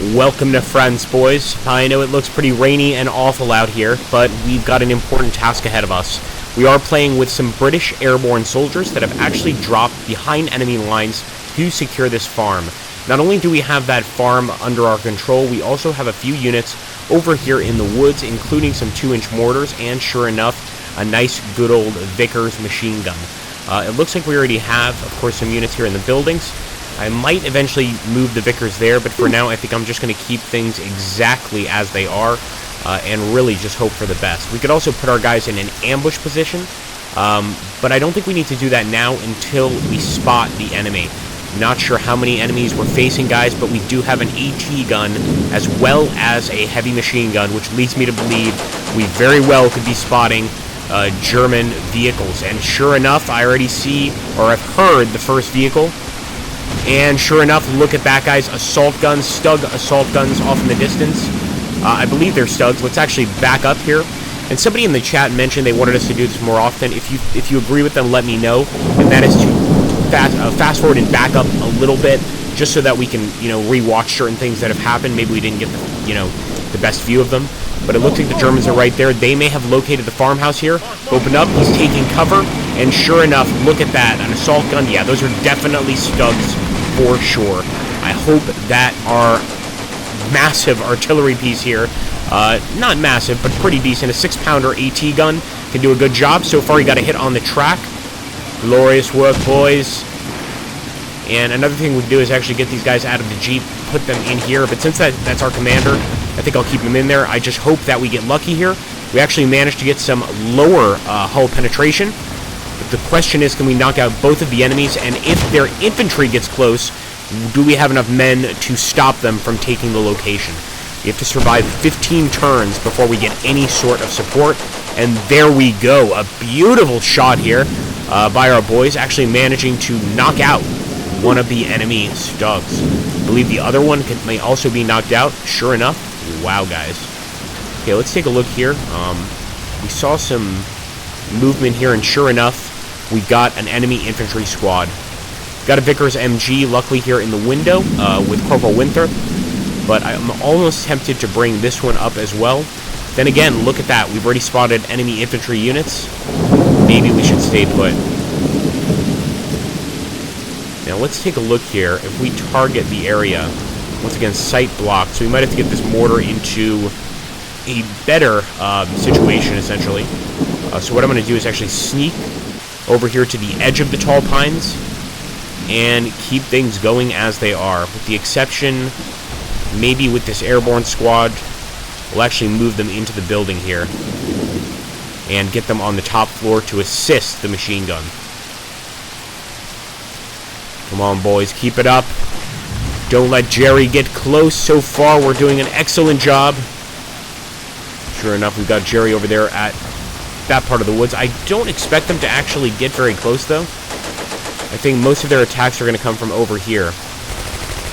Welcome to France, boys. I know it looks pretty rainy and awful out here, but we've got an important task ahead of us. We are playing with some British airborne soldiers that have actually dropped behind enemy lines to secure this farm. Not only do we have that farm under our control, we also have a few units over here in the woods, including some 2-inch mortars, and sure enough, a nice good old Vickers machine gun. It looks like we already have, of course, some units here in the buildings. I might eventually move the Vickers there, but for now I think I'm just going to keep things exactly as they are and really just hope for the best. We could also put our guys in an ambush position, but I don't think we need to do that now until we spot the enemy. Not sure how many enemies we're facing, guys, but we do have an AT gun as well as a heavy machine gun, which leads me to believe we very well could be spotting German vehicles. And sure enough, I already see, or I've heard, the first vehicle. And sure enough, look at that, guys. Assault guns, Stug assault guns off in the distance. I believe they're Stugs. Let's actually back up here. And somebody in the chat mentioned they wanted us to do this more often. If you agree with them, let me know. And that is to fast forward and back up a little bit, just so that we can, rewatch certain things that have happened. Maybe we didn't get the best view of them. But it looks like the Germans are right there. They may have located the farmhouse here. Open up. He's taking cover. And sure enough, look at that. An assault gun. Yeah, those are definitely Stugs for sure. I hope that our massive artillery piece here, not massive, but pretty decent, a 6-pounder AT gun, can do a good job. So far, he got a hit on the track. Glorious work, boys. And another thing we can do is actually get these guys out of the Jeep, put them in here. But since that's our commander, I think I'll keep him in there. I just hope that we get lucky here. We actually managed to get some lower hull penetration. But the question is, can we knock out both of the enemies? And if their infantry gets close, do we have enough men to stop them from taking the location? We have to survive 15 turns before we get any sort of support. And there we go. A beautiful shot here by our boys, actually managing to knock out one of the enemy Stugs. I believe the other one may also be knocked out. Sure enough. Wow, guys. Okay, let's take a look here. We saw some movement here, and sure enough, we got an enemy infantry squad. Got a Vickers MG, luckily, here in the window with Corporal Winthrop, but I'm almost tempted to bring this one up as well. Then again, look at that. We've already spotted enemy infantry units. Maybe we should stay put. Now, let's take a look here. If we target the area, once again, sight blocked, so we might have to get this mortar into a better situation, essentially. So what I'm going to do is actually sneak over here to the edge of the tall pines and keep things going as they are. With the exception, maybe with this airborne squad, we'll actually move them into the building here and get them on the top floor to assist the machine gun. Come on, boys, keep it up. Don't let Jerry get close. So far, we're doing an excellent job. Sure enough, we've got Jerry over there at that part of the woods. I don't expect them to actually get very close, though. I think most of their attacks are going to come from over here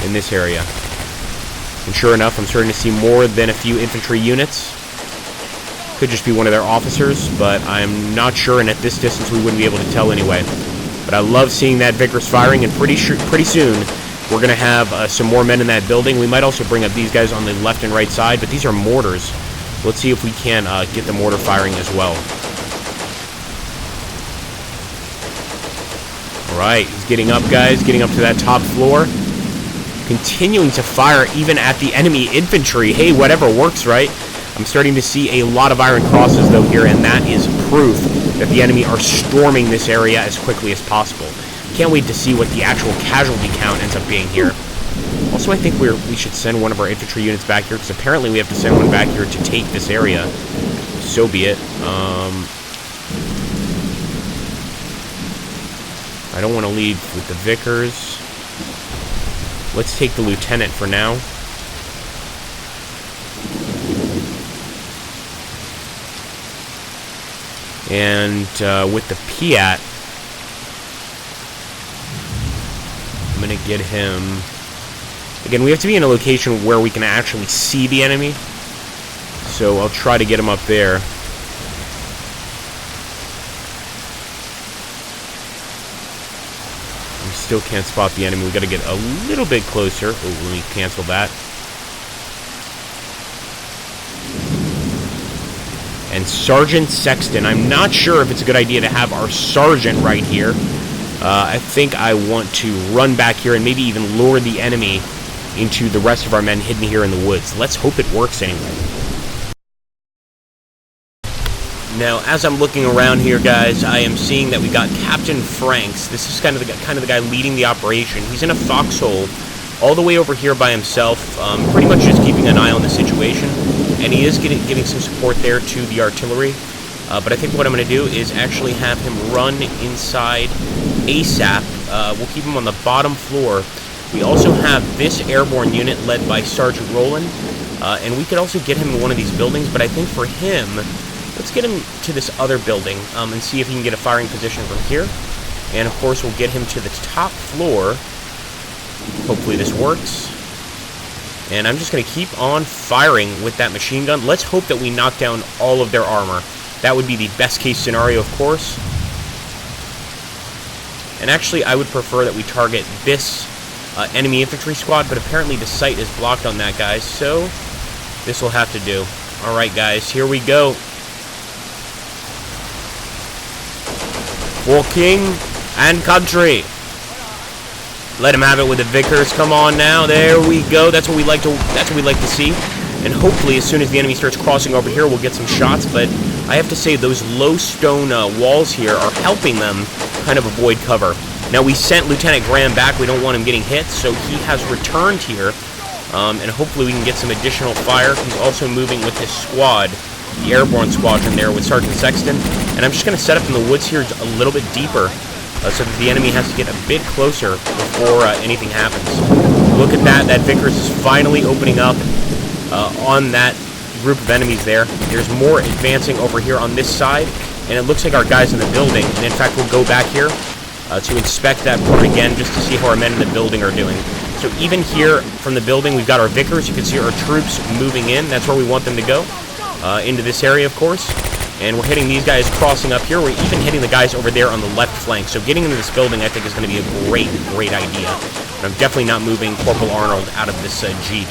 in this area. And sure enough, I'm starting to see more than a few infantry units. Could just be one of their officers, but I'm not sure, and at this distance we wouldn't be able to tell anyway. But I love seeing that Vickers firing, and pretty soon we're going to have some more men in that building. We might also bring up these guys on the left and right side, but these are mortars. Let's see if we can get the mortar firing as well. Alright, he's getting up, guys. Getting up to that top floor. Continuing to fire even at the enemy infantry. Hey, whatever works, right? I'm starting to see a lot of Iron Crosses, though, here, and that is proof that the enemy are storming this area as quickly as possible. Can't wait to see what the actual casualty count ends up being here. Also, I think we should send one of our infantry units back here, because apparently we have to send one back here to take this area. So be it. I don't want to lead with the Vickers. Let's take the lieutenant for now. And with the Piat, I'm going to get him. Again, we have to be in a location where we can actually see the enemy. So I'll try to get him up there. We still can't spot the enemy. We got to get a little bit closer. Oh, let me cancel that. and Sergeant Sexton. I'm not sure if it's a good idea to have our sergeant right here. I think I want to run back here and maybe even lure the enemy into the rest of our men hidden here in the woods. Let's hope it works anyway. Now, as I'm looking around here, guys, I am seeing that we got Captain Franks. This is kind of the guy leading the operation. He's in a foxhole all the way over here by himself, pretty much just keeping an eye on the situation. And he is giving some support there to the artillery. But I think what I'm going to do is actually have him run inside ASAP. We'll keep him on the bottom floor. We also have this airborne unit led by Sergeant Rowland. And we could also get him in one of these buildings. But I think for him, let's get him to this other building and see if he can get a firing position from here. And, of course, we'll get him to the top floor. Hopefully this works. And I'm just going to keep on firing with that machine gun. Let's hope that we knock down all of their armor. That would be the best case scenario, of course. And actually, I would prefer that we target this enemy infantry squad, but apparently the sight is blocked on that, guys. So this will have to do. All right, guys, here we go. For king and country. Let him have it with the Vickers. Come on now. There we go. That's what we like to see. And hopefully, as soon as the enemy starts crossing over here, we'll get some shots. But I have to say, those low stone walls here are helping them kind of avoid cover. Now, we sent Lieutenant Graham back. We don't want him getting hit, so he has returned here. And hopefully we can get some additional fire. He's also moving with his squad, the airborne squadron there with Sergeant Sexton. And I'm just going to set up in the woods here a little bit deeper so that the enemy has to get a bit closer before anything happens. Look at that. That Vickers is finally opening up on that group of enemies there. There's more advancing over here on this side, and it looks like our guys in the building. And in fact, we'll go back here to inspect that part again just to see how our men in the building are doing. So even here from the building, we've got our Vickers. You can see our troops moving in. That's where we want them to go, into this area, of course. And we're hitting these guys crossing up here. We're even hitting the guys over there on the left flank. So getting into this building, I think, is going to be a great idea. And I'm definitely not moving Corporal Arnold out of this Jeep.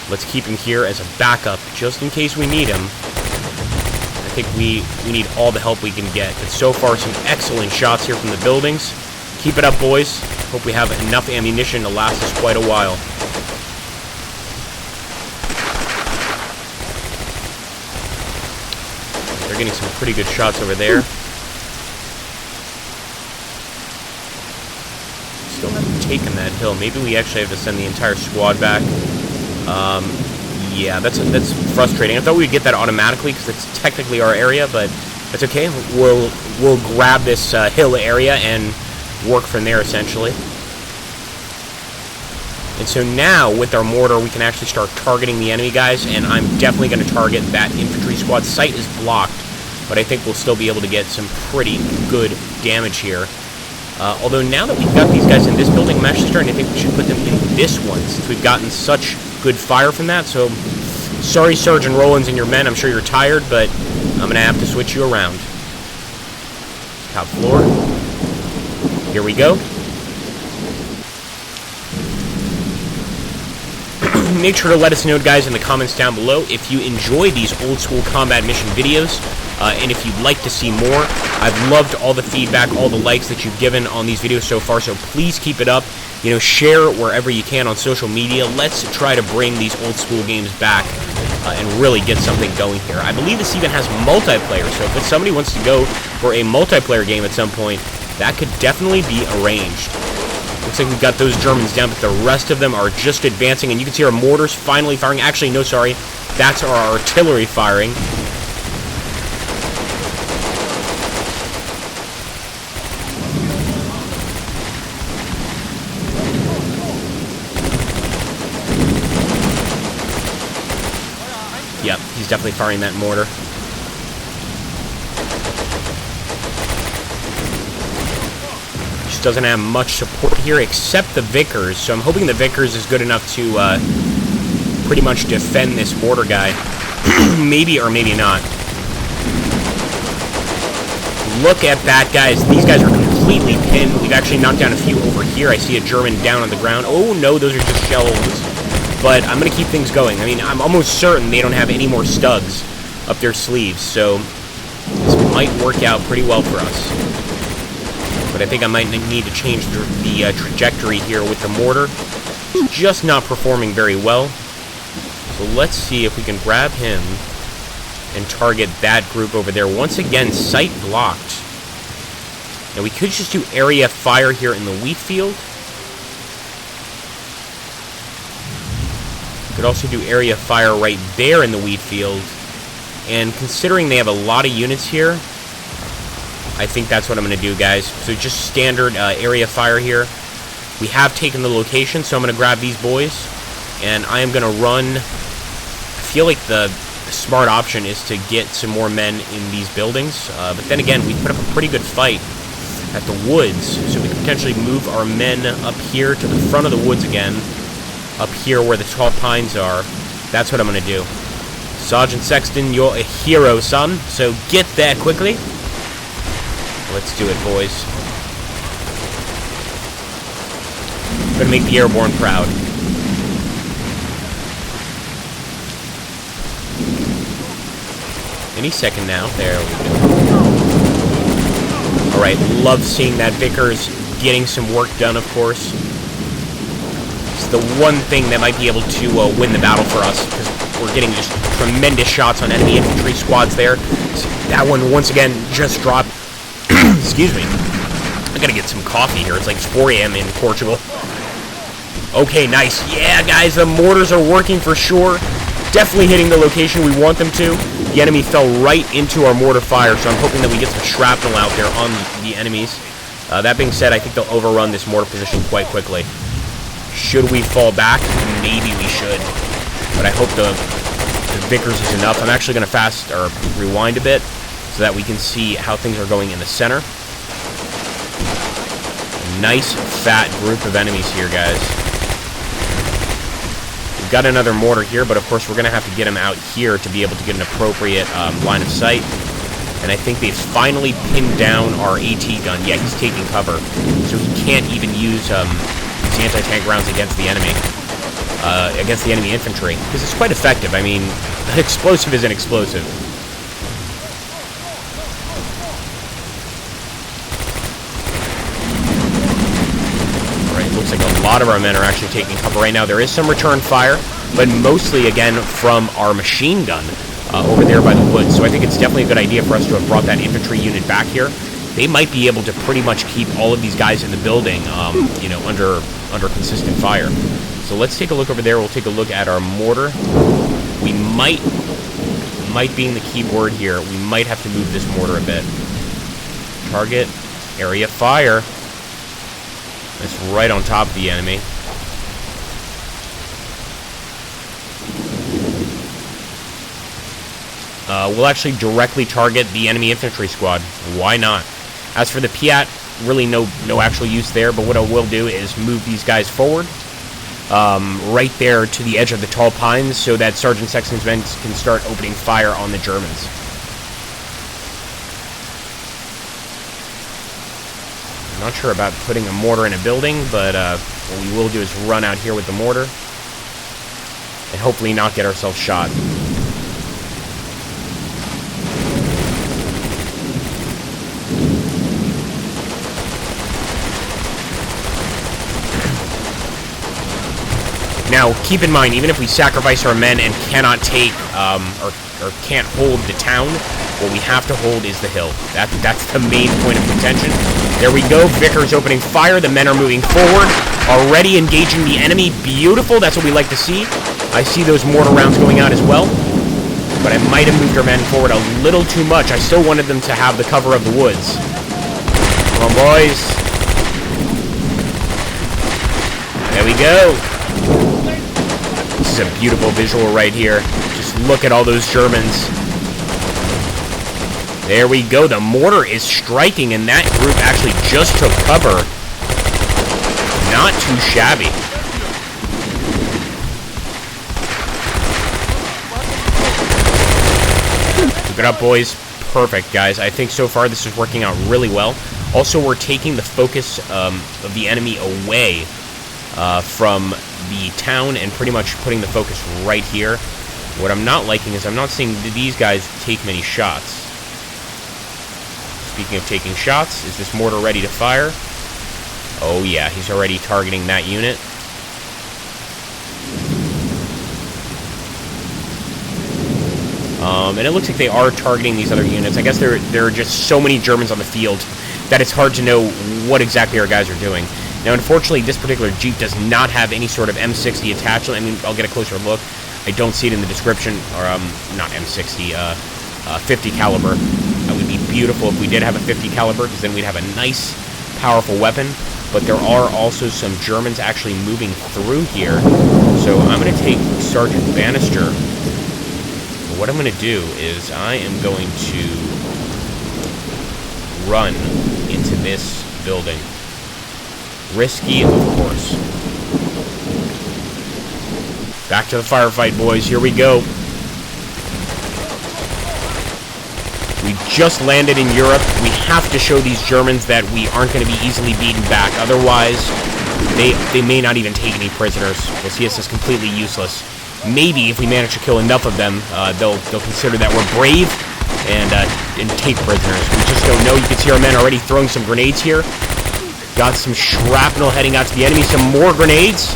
Let's keep him here as a backup, just in case we need him. I think we need all the help we can get. But so far, some excellent shots here from the buildings. Keep it up, boys. Hope we have enough ammunition to last us quite a while. They're getting some pretty good shots over there. Still haven't taken that hill. Maybe we actually have to send the entire squad back. Yeah, that's frustrating. I thought we would get that automatically because it's technically our area, but that's okay. We'll grab this hill area and work from there, essentially. And so now, with our mortar, we can actually start targeting the enemy, guys, and I'm definitely going to target that infantry squad. Sight is blocked, but I think we'll still be able to get some pretty good damage here. Although now that we've got these guys in this building, I'm actually starting to think we should put them in this one, since we've gotten such good fire from that. So, sorry, Sergeant Rollins and your men, I'm sure you're tired, but I'm going to have to switch you around. Top floor. Here we go. Make sure to let us know, guys, in the comments down below if you enjoy these old school combat mission videos, and if you'd like to see more. I've loved all the feedback, all the likes that you've given on these videos so far, so please keep it up. You know, share wherever you can on social media. Let's try to bring these old school games back and really get something going here. I believe this even has multiplayer, so if somebody wants to go for a multiplayer game at some point, that could definitely be arranged. Looks like we've got those Germans down, but the rest of them are just advancing, and you can see our mortars finally firing. Actually, no, sorry. That's our artillery firing. Yep, he's definitely firing that mortar. Just doesn't have much support here except the Vickers, so I'm hoping the Vickers is good enough to pretty much defend this mortar guy. Maybe or maybe not. Look at that, guys. These guys are completely pinned. We've actually knocked down a few over here. I see a German down on the ground. Oh, no, those are just shell holes. But I'm going to keep things going. I mean, I'm almost certain they don't have any more studs up their sleeves, so this might work out pretty well for us. But I think I might need to change the trajectory here with the mortar. It's just not performing very well. So let's see if we can grab him and target that group over there. Once again, sight blocked. Now we could just do area fire here in the wheat field. Could also do area fire right there in the wheat field. And considering they have a lot of units here, I think that's what I'm going to do, guys. So just standard area fire here. We have taken the location, so I'm going to grab these boys. And I am going to run. I feel like the smart option is to get some more men in these buildings. But then again, we put up a pretty good fight at the woods, so we can potentially move our men up here to the front of the woods again. Up here where the tall pines are. That's what I'm going to do. Sergeant Sexton, you're a hero, son. So get there quickly. Let's do it, boys. Gonna make the airborne proud. Any second now. There we go. Alright, love seeing that Vickers getting some work done, of course. It's the one thing that might be able to win the battle for us, because we're getting just tremendous shots on enemy infantry squads there. So that one, once again, just dropped. Excuse me. I gotta get some coffee here. It's like 4 a.m. in Portugal. Okay, nice. Yeah, guys, the mortars are working for sure. Definitely hitting the location we want them to. The enemy fell right into our mortar fire, so I'm hoping that we get some shrapnel out there on the enemies. That being said, I think they'll overrun this mortar position quite quickly. Should we fall back? Maybe we should. But I hope the Vickers is enough. I'm actually going to rewind a bit so that we can see how things are going in the center. A nice, fat group of enemies here, guys. We've got another mortar here, but of course we're going to have to get him out here to be able to get an appropriate line of sight. And I think they've finally pinned down our AT gun. Yeah, he's taking cover. So he can't even use his anti-tank rounds against the enemy. Against the enemy infantry. Because it's quite effective. I mean, an explosive is an explosive. Alright, looks like a lot of our men are actually taking cover right now. There is some return fire, but mostly, again, from our machine gun over there by the woods. So I think it's definitely a good idea for us to have brought that infantry unit back here. They might be able to pretty much keep all of these guys in the building, you know, under consistent fire. So let's take a look over there. We'll take a look at our mortar. We might being the key word here, we might have to move this mortar a bit. Target, area fire. That's right on top of the enemy. We'll actually directly target the enemy infantry squad. Why not? As for the Piat, really no actual use there, but what I will do is move these guys forward. Right there to the edge of the tall pines so that Sergeant Sexton's men can start opening fire on the Germans. I'm not sure about putting a mortar in a building, but what we will do is run out here with the mortar and hopefully not get ourselves shot. Now, keep in mind, even if we sacrifice our men and cannot take, or can't hold the town, what we have to hold is the hill. That's the main point of contention. There we go, Vickers opening fire, the men are moving forward, already engaging the enemy. Beautiful, that's what we like to see. I see those mortar rounds going out as well, but I might have moved our men forward a little too much. I still wanted them to have the cover of the woods. Come on, boys. There we go. This is a beautiful visual right here. Just look at all those Germans. There we go. The mortar is striking, and that group actually just took cover. Not too shabby. Keep it up, boys. Perfect, guys. I think so far this is working out really well. Also, we're taking the focus of the enemy away from the town and pretty much putting the focus right here. What I'm not liking is I'm not seeing these guys take many shots. Speaking of taking shots, is this mortar ready to fire? Oh yeah, he's already targeting that unit. And it looks like they are targeting these other units. I guess there are just so many Germans on the field that it's hard to know what exactly our guys are doing. Now, unfortunately, this particular Jeep does not have any sort of M60 attachment. I mean, I'll get a closer look. I don't see it in the description, or not M60, 50 caliber. That would be beautiful if we did have a 50 caliber, because then we'd have a nice, powerful weapon. But there are also some Germans actually moving through here. So I'm going to take Sergeant Bannister. What I'm going to do is I am going to run into this building. Risky, of course. Back to the firefight, boys. Here we go. We just landed in Europe. We have to show these Germans that we aren't going to be easily beaten back. Otherwise, they may not even take any prisoners. They'll see us as completely useless. Maybe if we manage to kill enough of them, they'll consider that we're brave and take prisoners. We just don't know. You can see our men already throwing some grenades here. Got some shrapnel heading out to the enemy. Some more grenades.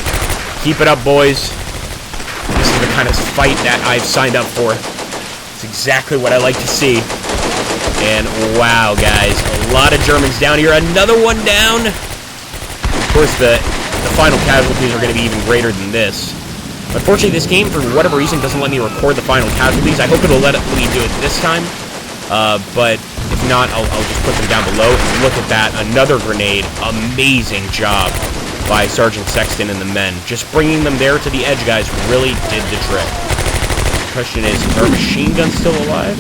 Keep it up, boys. This is the kind of fight that I've signed up for. It's exactly what I like to see. And wow, guys, a lot of Germans down here. Another one down. Of course, the final casualties are going to be even greater than this. Unfortunately, this game, for whatever reason, doesn't let me record the final casualties. I hope it'll let me do it this time. But if not, I'll just put them down below. And look at that. Another grenade. Amazing job by Sergeant Sexton and the men. Just bringing them there to the edge, guys, really did the trick. The question is our machine gun still alive?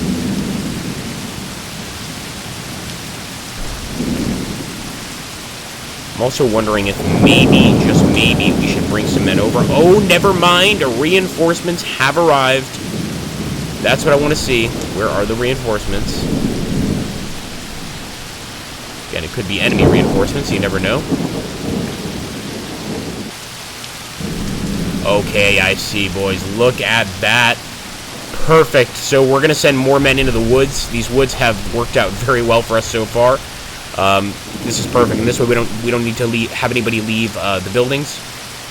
I'm also wondering if maybe, just maybe, we should bring some men over. Oh, never mind. Reinforcements have arrived. That's what I want to see. Where are the reinforcements? Again, it could be enemy reinforcements. You never know. Okay, I see, boys. Look at that. Perfect. So we're going to send more men into the woods. These woods have worked out very well for us so far. This is perfect, and this way we don't need to have anybody leave the buildings.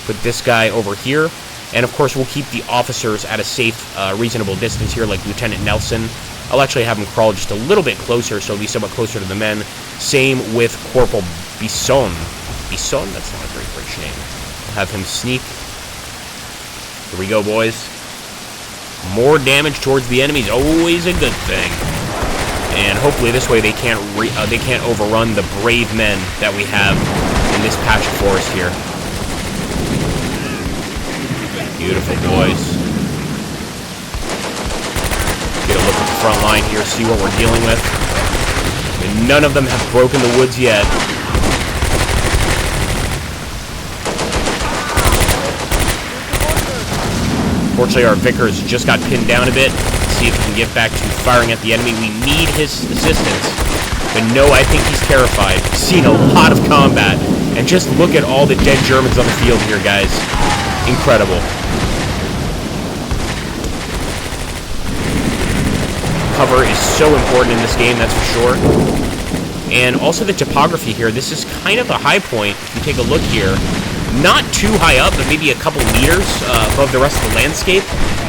Put this guy over here, and of course we'll keep the officers at a safe, reasonable distance here, like Lieutenant Nelson. I'll actually have him crawl just a little bit closer, so he'll be somewhat closer to the men. Same with Corporal Bisson. Bisson? That's not a very British name. I'll have him sneak. Here we go, boys. More damage towards the enemy is always a good thing. And hopefully this way they can't overrun the brave men that we have in this patch of forest here. Beautiful, boys. Get a look at the front line here, see what we're dealing with. And none of them have broken the woods yet. Fortunately, our Vickers just got pinned down a bit. See if we can get back to firing at the enemy. We need his assistance. But no, I think he's terrified. Seen a lot of combat. And just look at all the dead Germans on the field here, guys. Incredible. Cover is so important in this game, that's for sure. And also the topography here. This is kind of a high point. If you take a look here, not too high up, but maybe a couple meters above the rest of the landscape.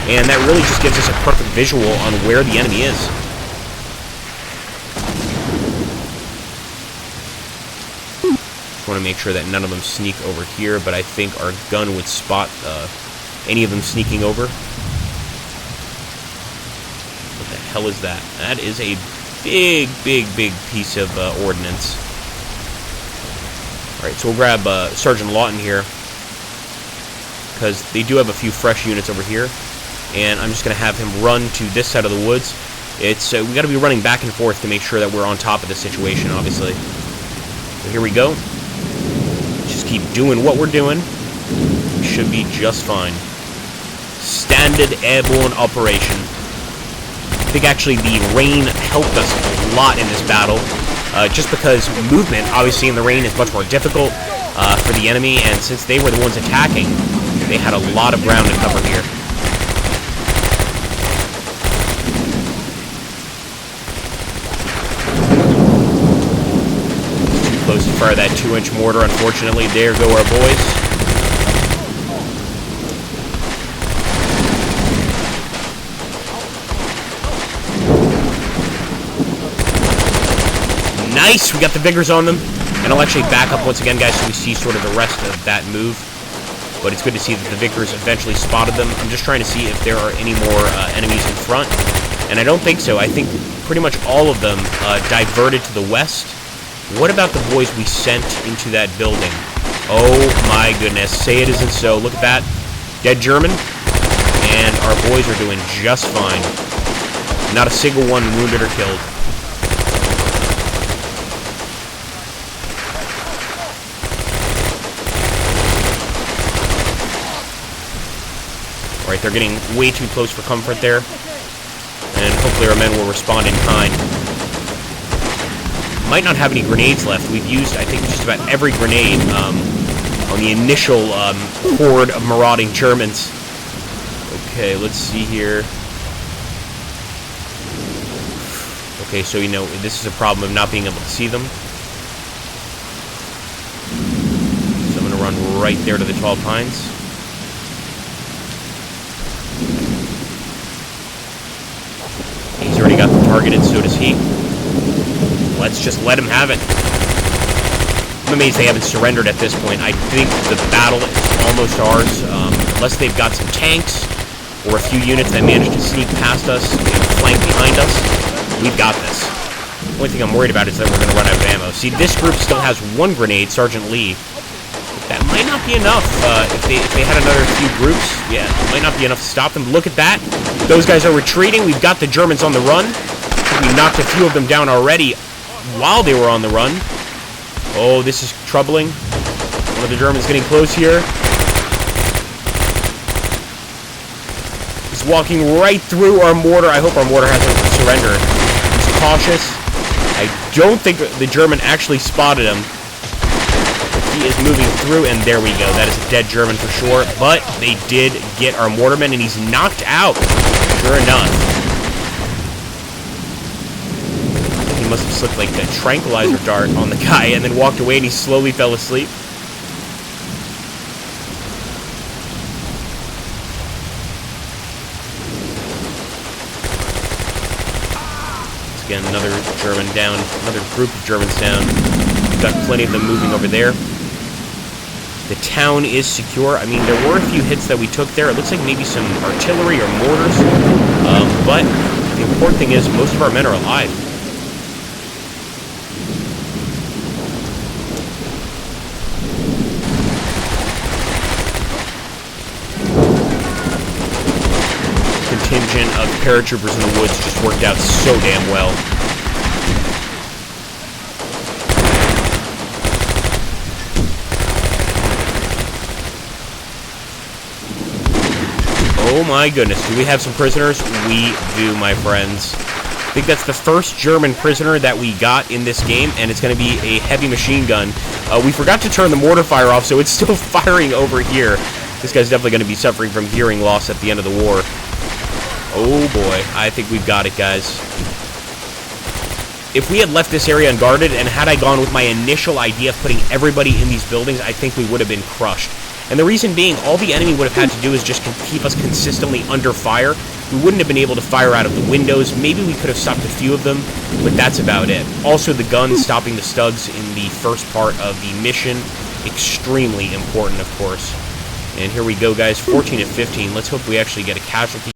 And that really just gives us a perfect visual on where the enemy is. Just want to make sure that none of them sneak over here, but I think our gun would spot any of them sneaking over. What the hell is that? That is a big, big, big piece of ordnance. Alright, so we'll grab Sergeant Lawton here, because they do have a few fresh units over here. And I'm just going to have him run to this side of the woods. It's we got to be running back and forth to make sure that we're on top of the situation, obviously. So here we go. Just keep doing what we're doing. We should be just fine. Standard airborne operation. I think actually the rain helped us a lot in this battle. Just because movement, obviously, in the rain is much more difficult for the enemy. And since they were the ones attacking, they had a lot of ground to cover here. fire that 2-inch mortar, unfortunately. There go our boys. Nice! We got the Vigors on them. And I'll actually back up once again, guys, so we see sort of the rest of that move. But it's good to see that the Vigors eventually spotted them. I'm just trying to see if there are any more enemies in front. And I don't think so. I think pretty much all of them diverted to the west. What about the boys we sent into that building? Oh my goodness. Say it isn't so. Look at that. Dead German. And our boys are doing just fine. Not a single one wounded or killed. Alright, they're getting way too close for comfort there. And hopefully our men will respond in kind. Might not have any grenades left. We've used, I think, just about every grenade on the initial horde of marauding Germans. Okay, let's see here. Okay, so, you know, this is a problem of not being able to see them. So I'm going to run right there to the tall pines. He's already got them targeted, so does he. Let's just let him have it. I'm amazed they haven't surrendered at this point. I think the battle is almost ours. Unless they've got some tanks or a few units that managed to sneak past us and flank behind us, we've got this. The only thing I'm worried about is that we're going to run out of ammo. See, this group still has one grenade, Sergeant Lee. That might not be enough. If they had another few groups, yeah, it might not be enough to stop them. Look at that. Those guys are retreating. We've got the Germans on the run. We knocked a few of them down already while they were on the run. Oh, this is troubling. One of the Germans getting close here. He's walking right through our mortar. I hope our mortar hasn't surrendered. He's cautious. I don't think the German actually spotted him. He is moving through, and there we go. That is a dead German for sure. But they did get our mortarman, and he's knocked out. Sure enough. He must have slipped like a tranquilizer dart on the guy and then walked away, and he slowly fell asleep. Once again, another German down. Another group of Germans down. We've got plenty of them moving over there. The town is secure. I mean, there were a few hits that we took there. It looks like maybe some artillery or mortars. But the important thing is most of our men are alive. Contingent of paratroopers in the woods just worked out so damn well. Oh my goodness, do we have some prisoners? We do, my friends. I think that's the first German prisoner that we got in this game, and it's going to be a heavy machine gun. We forgot to turn the mortar fire off, so it's still firing over here. This guy's definitely going to be suffering from hearing loss at the end of the war. Oh boy, I think we've got it, guys. If we had left this area unguarded, and had I gone with my initial idea of putting everybody in these buildings, I think we would have been crushed. And the reason being, all the enemy would have had to do is just keep us consistently under fire. We wouldn't have been able to fire out of the windows. Maybe we could have stopped a few of them, but that's about it. Also, the guns stopping the studs in the first part of the mission, extremely important, of course. And here we go, guys, 14 to 15. Let's hope we actually get a casualty.